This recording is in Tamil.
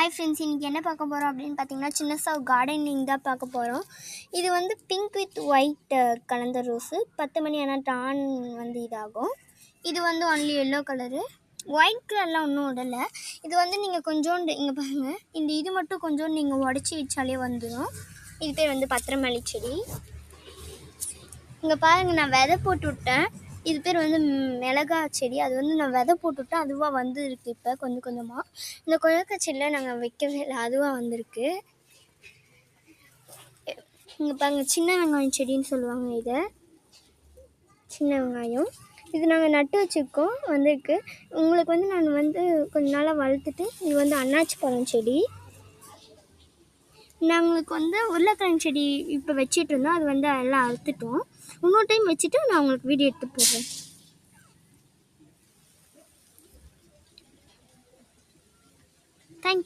ஹாய் ஃப்ரெண்ட்ஸ், இன்றைக்கி என்ன பார்க்க போகிறோம் அப்படின்னு பார்த்தீங்கன்னா, சின்னசாக கார்டனிங் தான் பார்க்க போகிறோம். இது வந்து பிங்க் வித் ஒயிட் கலந்த ரோஸு. 10 மணி ஆனால் டான் வந்து இதாகும். இது வந்து ஒன்லி எல்லோ கலரு. ஒயிட் கலர்லாம் ஒன்றும் விடலை. இது வந்து நீங்கள் கொஞ்சோண்டு இங்கே பாருங்கள், இந்த இது மட்டும் கொஞ்சோண்டு நீங்கள் உடச்சி வச்சாலே வந்துடும். இது பேர் வந்து பத்திரமல்லி செடி. இங்கே பாருங்கள், நான் விதை போட்டு விட்டேன். இது பேர் வந்து மிளகா செடி. அது வந்து நான் விதை போட்டுவிட்டேன், அதுவாக வந்து இருக்குது. இப்போ கொஞ்சம் கொஞ்சமாக இந்த கொய்யாக்காய் செடியில் நாங்கள் வைக்கவே இல்லை, அதுவாக வந்திருக்கு. இங்கே பாருங்கள், சின்ன வெங்காயம் செடின்னு சொல்லுவாங்க. இதை சின்ன வெங்காயம் இது நாங்கள் நட்டு வச்சுருக்கோம், வந்திருக்கு. உங்களுக்கு வந்து நான் வந்து கொஞ்ச நாளாக வளர்த்துட்டு, இது வந்து அன்னாச்சி பழம் செடி. நாங்களுக்கு வந்து உருளைக்கிழங்கு செடி இப்போ வச்சிட்டு இருந்தோம், அது வந்து எல்லாம் அறுத்துட்டோம். இன்னொரு டைம் வச்சுட்டு நான் உங்களுக்கு வீடியோ எடுத்து போடுறேன். தேங்க்யூ.